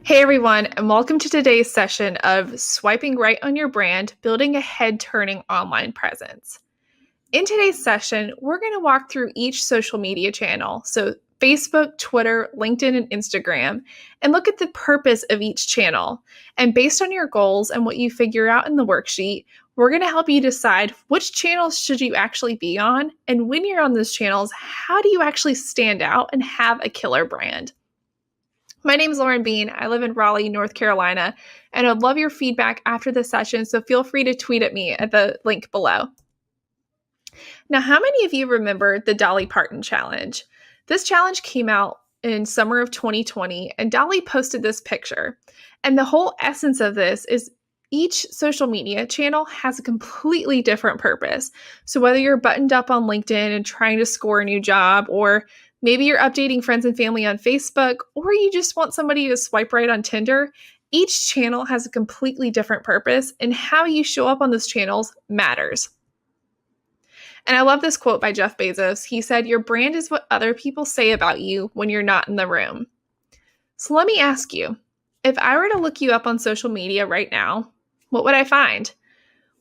Hey everyone, and welcome to today's session of Swiping Right on Your Brand, Building a Head-Turning Online Presence. In today's session, we're going to walk through each social media channel, so Facebook, Twitter, LinkedIn, and Instagram, and look at the purpose of each channel. And based on your goals and what you figure out in the worksheet, we're going to help you decide which channels should you actually be on, and when you're on those channels, how do you actually stand out and have a killer brand? My name is Lauren Bean. I live in Raleigh, North Carolina, and I'd love your feedback after the session, so feel free to tweet at me at the link below. Now, how many of you remember the Dolly Parton challenge? This challenge came out in summer of 2020, and Dolly posted this picture. And the whole essence of this is each social media channel has a completely different purpose. So whether you're buttoned up on LinkedIn and trying to score a new job, or maybe you're updating friends and family on Facebook, or you just want somebody to swipe right on Tinder, each channel has a completely different purpose, and how you show up on those channels matters. And I love this quote by Jeff Bezos. He said, "Your brand is what other people say about you when you're not in the room." So let me ask you, if I were to look you up on social media right now, what would I find?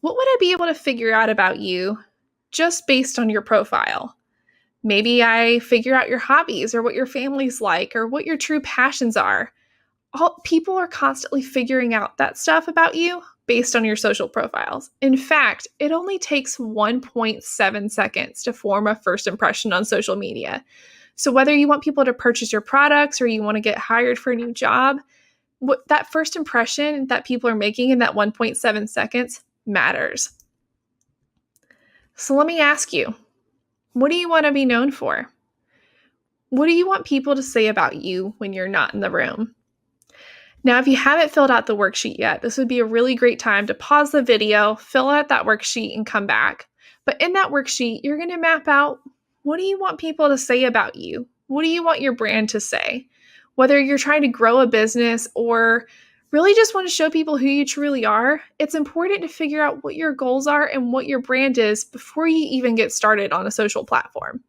What would I be able to figure out about you just based on your profile? Maybe I figure out your hobbies or what your family's like or what your true passions are. People are constantly figuring out that stuff about you based on your social profiles. In fact, it only takes 1.7 seconds to form a first impression on social media. So whether you want people to purchase your products or you want to get hired for a new job, that first impression that people are making in that 1.7 seconds matters. So let me ask you, what do you want to be known for? What do you want people to say about you when you're not in the room? Now, if you haven't filled out the worksheet yet, this would be a really great time to pause the video, fill out that worksheet, and come back. But in that worksheet, you're going to map out, what do you want people to say about you? What do you want your brand to say? Whether you're trying to grow a business or really just want to show people who you truly are, it's important to figure out what your goals are and what your brand is before you even get started on a social platform.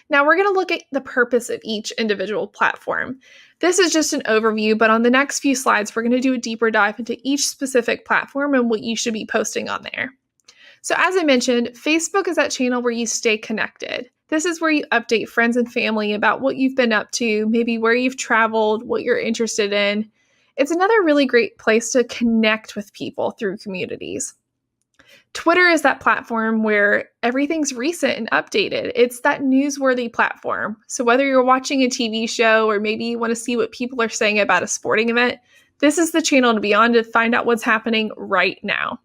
Now we're going to look at the purpose of each individual platform. This is just an overview, but on the next few slides, we're going to do a deeper dive into each specific platform and what you should be posting on there. So as I mentioned, Facebook is that channel where you stay connected. This is where you update friends and family about what you've been up to, maybe where you've traveled, what you're interested in. It's another really great place to connect with people through communities. Twitter is that platform where everything's recent and updated. It's that newsworthy platform. So whether you're watching a TV show or maybe you want to see what people are saying about a sporting event, this is the channel to be on to find out what's happening right now.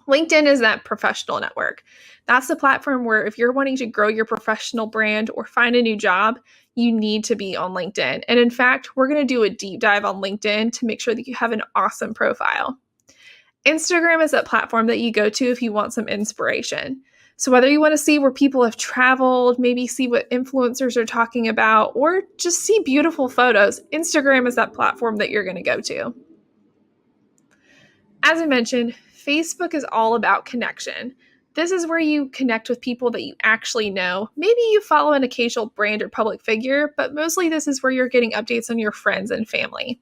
LinkedIn is that professional network. That's the platform where if you're wanting to grow your professional brand or find a new job, you need to be on LinkedIn. And in fact, we're going to do a deep dive on LinkedIn to make sure that you have an awesome profile. Instagram is that platform that you go to if you want some inspiration. So whether you want to see where people have traveled, maybe see what influencers are talking about, or just see beautiful photos, Instagram is that platform that you're going to go to. As I mentioned, Facebook is all about connection. This is where you connect with people that you actually know. Maybe you follow an occasional brand or public figure, but mostly this is where you're getting updates on your friends and family.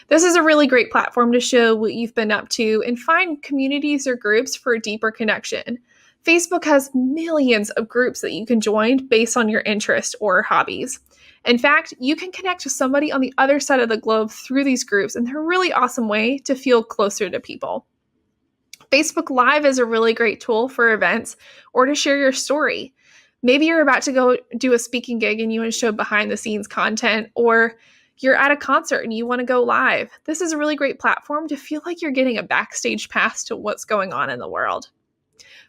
This is a really great platform to show what you've been up to and find communities or groups for a deeper connection. Facebook has millions of groups that you can join based on your interest or hobbies. In fact, you can connect with somebody on the other side of the globe through these groups, and they're a really awesome way to feel closer to people. Facebook Live is a really great tool for events or to share your story. Maybe you're about to go do a speaking gig and you want to show behind the scenes content, or you're at a concert and you want to go live. This is a really great platform to feel like you're getting a backstage pass to what's going on in the world.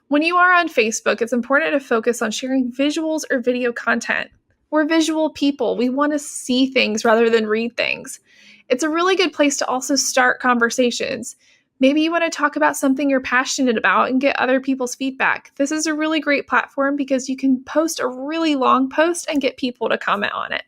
When you are on Facebook, it's important to focus on sharing visuals or video content. We're visual people. We want to see things rather than read things. It's a really good place to also start conversations. Maybe you want to talk about something you're passionate about and get other people's feedback. This is a really great platform because you can post a really long post and get people to comment on it.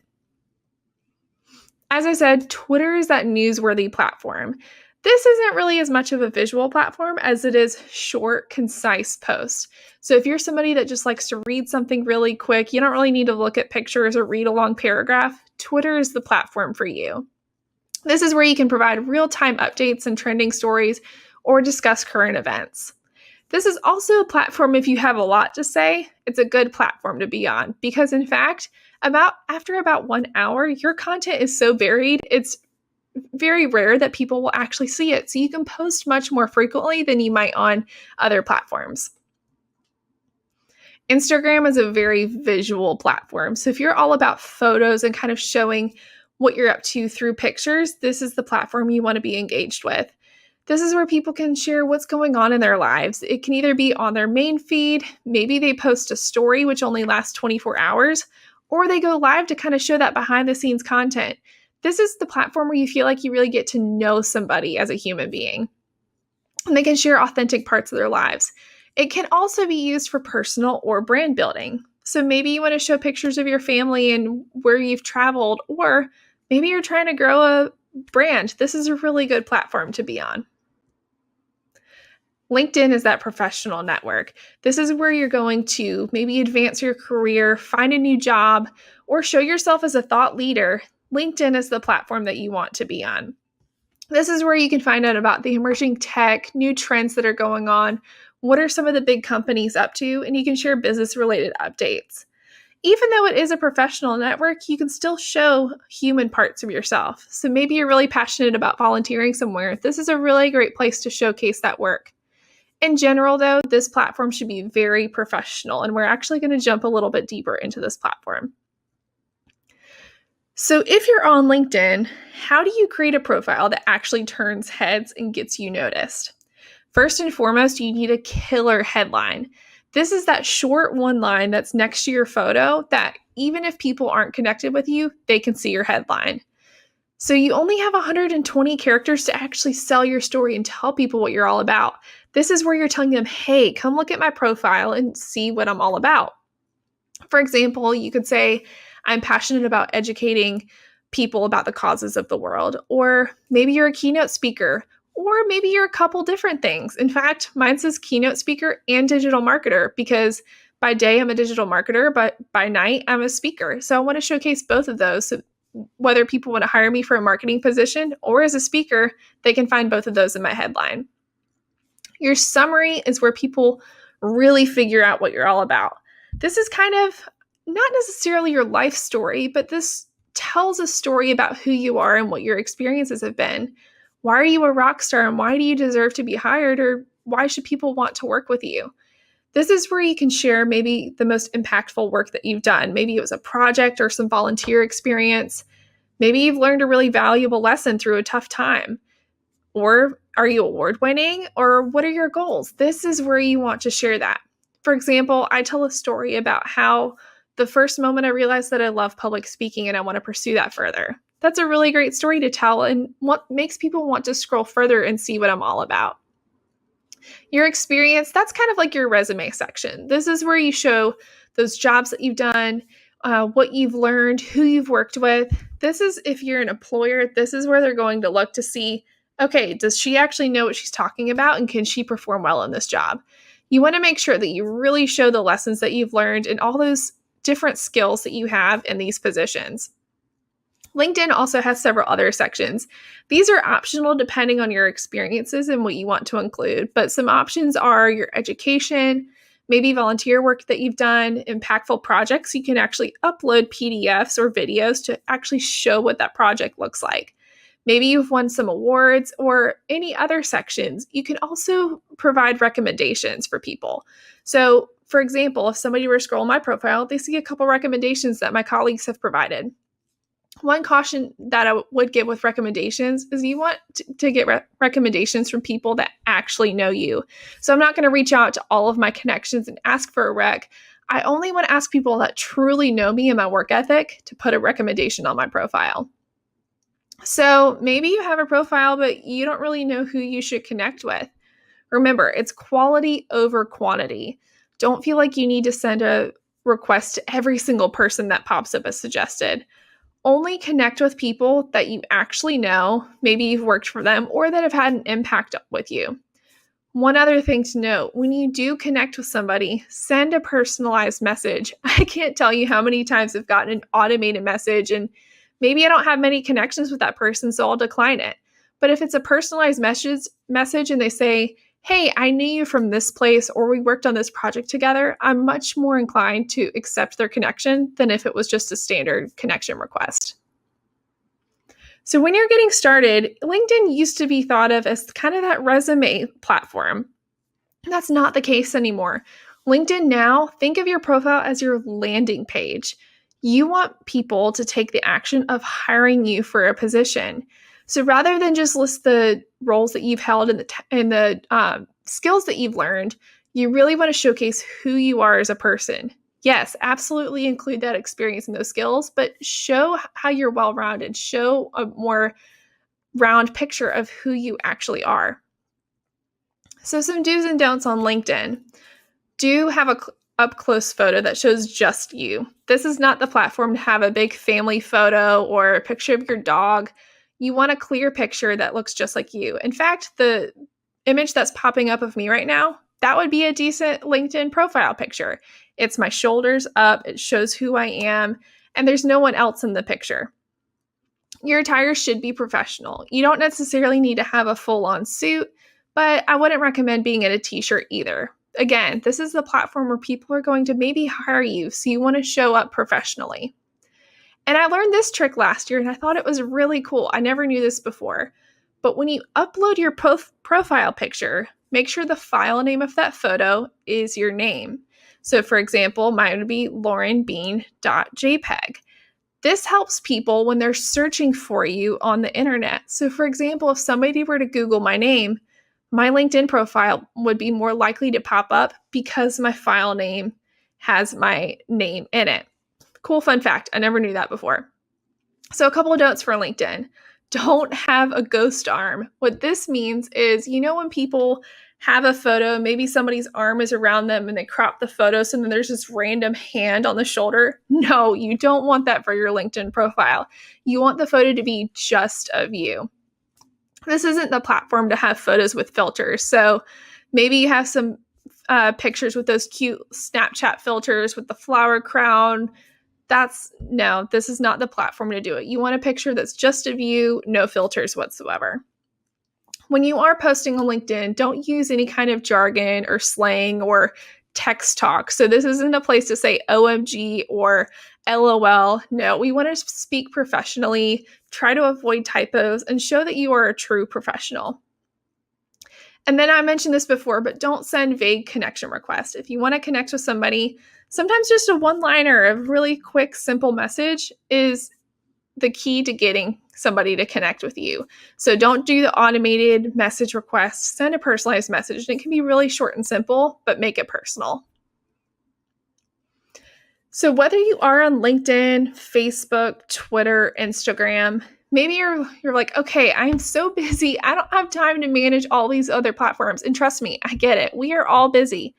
As I said, Twitter is that newsworthy platform. This isn't really as much of a visual platform as it is short, concise posts. So if you're somebody that just likes to read something really quick, you don't really need to look at pictures or read a long paragraph. Twitter is the platform for you. This is where you can provide real-time updates and trending stories or discuss current events. This is also a platform if you have a lot to say, it's a good platform to be on because in fact, after about 1 hour, your content is so varied, it's very rare that people will actually see it. So you can post much more frequently than you might on other platforms. Instagram is a very visual platform. So if you're all about photos and kind of showing what you're up to through pictures, this is the platform you want to be engaged with. This is where people can share what's going on in their lives. It can either be on their main feed, maybe they post a story which only lasts 24 hours, or they go live to kind of show that behind the scenes content. This is the platform where you feel like you really get to know somebody as a human being, and they can share authentic parts of their lives. It can also be used for personal or brand building. So maybe you want to show pictures of your family and where you've traveled, or maybe you're trying to grow a brand. This is a really good platform to be on. LinkedIn is that professional network. This is where you're going to maybe advance your career, find a new job, or show yourself as a thought leader. LinkedIn is the platform that you want to be on. This is where you can find out about the emerging tech, new trends that are going on, what are some of the big companies up to, and you can share business-related updates. Even though it is a professional network, you can still show human parts of yourself. So maybe you're really passionate about volunteering somewhere. This is a really great place to showcase that work. In general, though, this platform should be very professional, and we're actually going to jump a little bit deeper into this platform. So if you're on LinkedIn, how do you create a profile that actually turns heads and gets you noticed? First and foremost, you need a killer headline. This is that short one line that's next to your photo that even if people aren't connected with you, they can see your headline. So you only have 120 characters to actually sell your story and tell people what you're all about. This is where you're telling them, hey, come look at my profile and see what I'm all about. For example, you could say, I'm passionate about educating people about the causes of the world, or maybe you're a keynote speaker, or maybe you're a couple different things. In fact, mine says keynote speaker and digital marketer because by day I'm a digital marketer, but by night I'm a speaker. So I want to showcase both of those. So whether people want to hire me for a marketing position or as a speaker, they can find both of those in my headline. Your summary is where people really figure out what you're all about. This is kind of not necessarily your life story, but this tells a story about who you are and what your experiences have been. Why are you a rock star and why do you deserve to be hired, or why should people want to work with you? This is where you can share maybe the most impactful work that you've done. Maybe it was a project or some volunteer experience. Maybe you've learned a really valuable lesson through a tough time. Or are you award winning? Or what are your goals? This is where you want to share that. For example, I tell a story about how the first moment I realized that I love public speaking and I want to pursue that further. That's a really great story to tell and what makes people want to scroll further and see what I'm all about. Your experience, that's kind of like your resume section. This is where you show those jobs that you've done, what you've learned, who you've worked with. This is if you're an employer, this is where they're going to look to see, okay, does she actually know what she's talking about and can she perform well in this job? You want to make sure that you really show the lessons that you've learned and all those different skills that you have in these positions. LinkedIn also has several other sections. These are optional depending on your experiences and what you want to include, but some options are your education, maybe volunteer work that you've done, impactful projects. You can actually upload PDFs or videos to actually show what that project looks like. Maybe you've won some awards or any other sections. You can also provide recommendations for people. So, for example, if somebody were to scroll my profile, they see a couple recommendations that my colleagues have provided. One caution that I would give with recommendations is you want to get recommendations from people that actually know you. So I'm not going to reach out to all of my connections and ask for a rec. I only want to ask people that truly know me and my work ethic to put a recommendation on my profile. So maybe you have a profile, but you don't really know who you should connect with. Remember, it's quality over quantity. Don't feel like you need to send a request to every single person that pops up as suggested. Only connect with people that you actually know, maybe you've worked for them, or that have had an impact with you. One other thing to note, when you do connect with somebody, send a personalized message. I can't tell you how many times I've gotten an automated message and Maybe I don't have many connections with that person, so I'll decline it. But if it's a personalized message and they say, hey, I knew you from this place or we worked on this project together, I'm much more inclined to accept their connection than if it was just a standard connection request. So when you're getting started, LinkedIn used to be thought of as kind of that resume platform. That's not the case anymore. LinkedIn now, think of your profile as your landing page. You want people to take the action of hiring you for a position. So rather than just list the roles that you've held and the skills that you've learned, you really want to showcase who you are as a person. Yes, absolutely include that experience and those skills, but show how you're well-rounded. Show a more round picture of who you actually are. So some do's and don'ts on LinkedIn. Do have a up-close photo that shows just you. This is not the platform to have a big family photo or a picture of your dog. You want a clear picture that looks just like you. In fact, the image that's popping up of me right now, that would be a decent LinkedIn profile picture. It's my shoulders up, it shows who I am, and there's no one else in the picture. Your attire should be professional. You don't necessarily need to have a full-on suit, but I wouldn't recommend being in a t-shirt either. Again, this is the platform where people are going to maybe hire you, so you want to show up professionally. And I learned this trick last year, and I thought it was really cool. I never knew this before. But when you upload your profile picture, make sure the file name of that photo is your name. So for example, mine would be laurenbean.jpg. This helps people when they're searching for you on the internet. So for example, if somebody were to Google my name, my LinkedIn profile would be more likely to pop up because my file name has my name in it. Cool fun fact. I never knew that before. So a couple of don'ts for LinkedIn. Don't have a ghost arm. What this means is, when people have a photo, maybe somebody's arm is around them and they crop the photo, so then there's this random hand on the shoulder. No, you don't want that for your LinkedIn profile. You want the photo to be just of you. This isn't the platform to have photos with filters. So maybe you have some pictures with those cute Snapchat filters with the flower crown. This is not the platform to do it. You want a picture that's just of you, no filters whatsoever. When you are posting on LinkedIn, don't use any kind of jargon or slang or text talk. So this isn't a place to say OMG or LOL. No, we want to speak professionally, try to avoid typos, and show that you are a true professional. And then I mentioned this before, but don't send vague connection requests. If you want to connect with somebody, sometimes just a one-liner, a really quick, simple message is the key to getting somebody to connect with you. So don't do the automated message request. Send a personalized message. And it can be really short and simple, but make it personal. So whether you are on LinkedIn, Facebook, Twitter, Instagram, maybe you're like, okay, I'm so busy. I don't have time to manage all these other platforms. And trust me, I get it. We are all busy.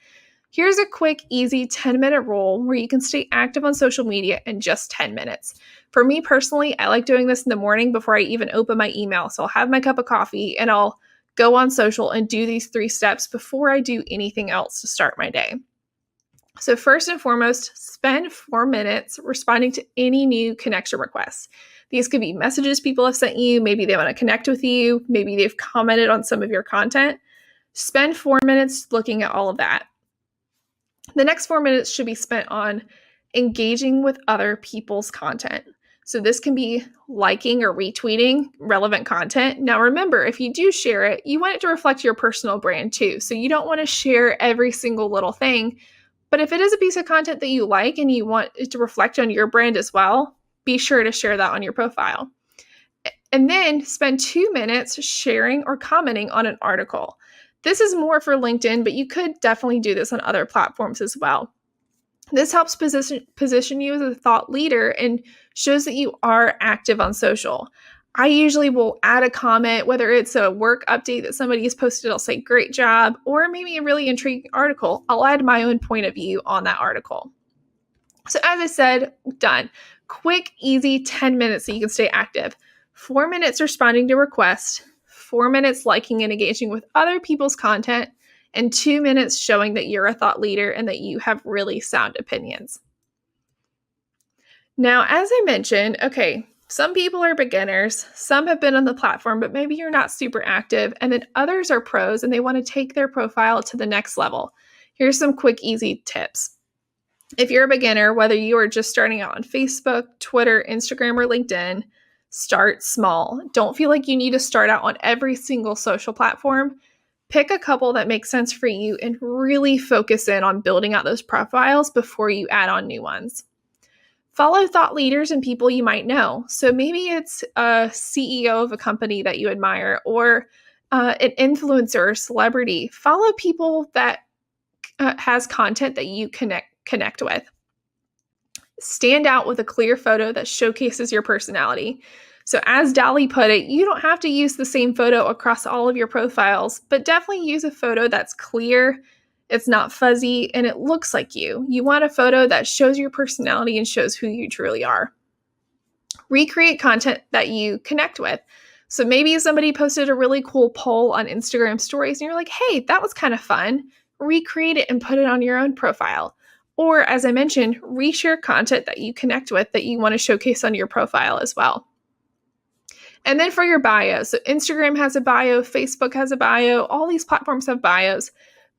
Here's a quick, easy 10-minute rule where you can stay active on social media in just 10 minutes. For me personally, I like doing this in the morning before I even open my email. So I'll have my cup of coffee and I'll go on social and do these 3 steps before I do anything else to start my day. So first and foremost, spend 4 minutes responding to any new connection requests. These could be messages people have sent you. Maybe they want to connect with you. Maybe they've commented on some of your content. Spend 4 minutes looking at all of that. The next 4 minutes should be spent on engaging with other people's content. So this can be liking or retweeting relevant content. Now remember, if you do share it, you want it to reflect your personal brand too. So you don't want to share every single little thing. But if it is a piece of content that you like and you want it to reflect on your brand as well, be sure to share that on your profile. And then spend 2 minutes sharing or commenting on an article. This is more for LinkedIn, but you could definitely do this on other platforms as well. This helps position you as a thought leader and shows that you are active on social. I usually will add a comment, whether it's a work update that somebody has posted, I'll say, great job, or maybe a really intriguing article. I'll add my own point of view on that article. So as I said, done. Quick, easy 10 minutes so you can stay active. 4 minutes responding to requests, 4 minutes liking and engaging with other people's content, and 2 minutes showing that you're a thought leader and that you have really sound opinions. Now, as I mentioned, okay, Some people are beginners, some have been on the platform, but maybe you're not super active, and then others are pros and they want to take their profile to the next level. Here's some quick, easy tips. If you're a beginner, whether you are just starting out on Facebook, Twitter, Instagram, or LinkedIn, start small. Don't feel like you need to start out on every single social platform. Pick a couple that make sense for you and really focus in on building out those profiles before you add on new ones. Follow thought leaders and people you might know. So maybe it's a CEO of a company that you admire or an influencer or celebrity. Follow people that has content that you connect with. Stand out with a clear photo that showcases your personality. So as Dolly put it, you don't have to use the same photo across all of your profiles, but definitely use a photo that's clear, it's not fuzzy, and it looks like you. You want a photo that shows your personality and shows who you truly are. Recreate content that you connect with. So maybe somebody posted a really cool poll on Instagram stories and you're like, hey, that was kind of fun. Recreate it and put it on your own profile. Or as I mentioned, reshare content that you connect with that you want to showcase on your profile as well. And then for your bio, so Instagram has a bio, Facebook has a bio, all these platforms have bios.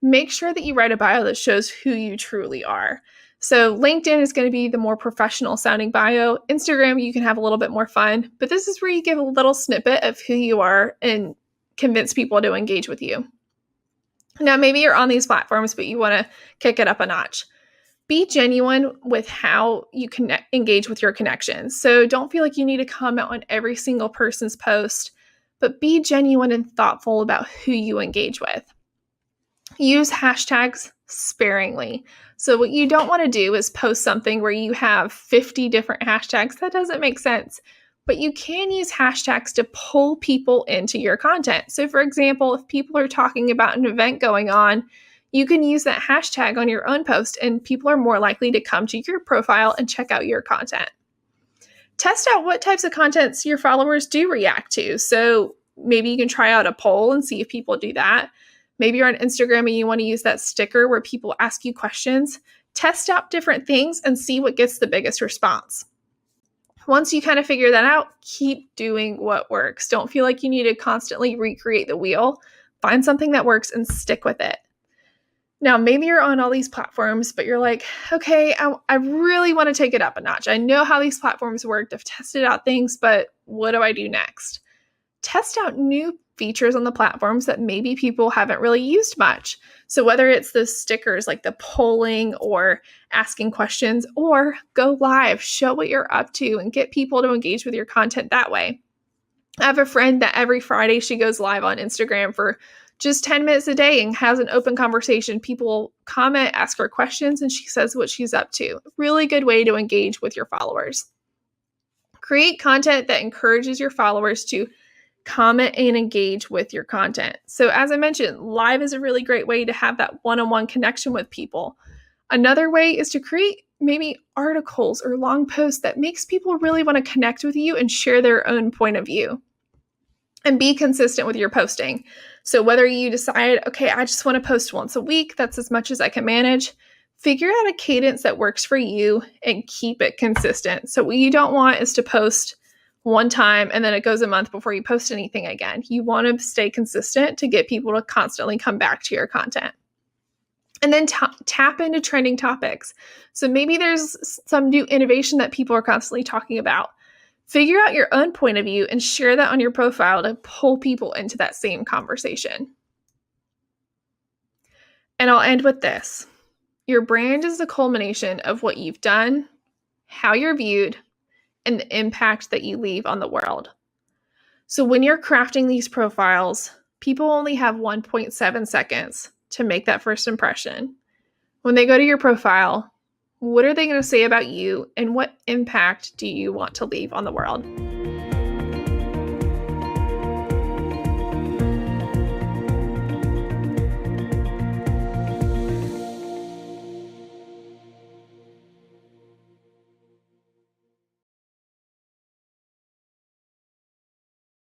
Make sure that you write a bio that shows who you truly are. So LinkedIn is going to be the more professional sounding bio. Instagram, you can have a little bit more fun, but this is where you give a little snippet of who you are and convince people to engage with you. Now, maybe you're on these platforms, but you want to kick it up a notch. Be genuine with how you engage with your connections. So don't feel like you need to comment on every single person's post, but be genuine and thoughtful about who you engage with. Use hashtags sparingly. So what you don't want to do is post something where you have 50 different hashtags. That doesn't make sense. But you can use hashtags to pull people into your content. So for example, if people are talking about an event going on, you can use that hashtag on your own post and people are more likely to come to your profile and check out your content. Test out what types of contents your followers do react to. So maybe you can try out a poll and see if people do that. Maybe you're on Instagram and you want to use that sticker where people ask you questions. Test out different things and see what gets the biggest response. Once you kind of figure that out, keep doing what works. Don't feel like you need to constantly recreate the wheel. Find something that works and stick with it. Now, maybe you're on all these platforms, but you're like, okay, I really want to take it up a notch. I know how these platforms work. I've tested out things, but what do I do next? Test out new features on the platforms that maybe people haven't really used much. So whether it's the stickers like the polling or asking questions, or go live, show what you're up to and get people to engage with your content that way. I have a friend that every Friday she goes live on Instagram for just 10 minutes a day and has an open conversation. People comment, ask her questions, and she says what she's up to. Really good way to engage with your followers. Create content that encourages your followers to comment and engage with your content. So as I mentioned, live is a really great way to have that one-on-one connection with people. Another way is to create maybe articles or long posts that makes people really want to connect with you and share their own point of view. And be consistent with your posting. So whether you decide, okay, I just want to post once a week, that's as much as I can manage, figure out a cadence that works for you and keep it consistent. So what you don't want is to post one time and then it goes a month before you post anything again. You want to stay consistent to get people to constantly come back to your content. And then tap into trending topics. So maybe there's some new innovation that people are constantly talking about. Figure out your own point of view and share that on your profile to pull people into that same conversation. And I'll end with this. Your brand is the culmination of what you've done, how you're viewed, and the impact that you leave on the world. So when you're crafting these profiles, people only have 1.7 seconds to make that first impression. When they go to your profile, what are they going to say about you and what impact do you want to leave on the world?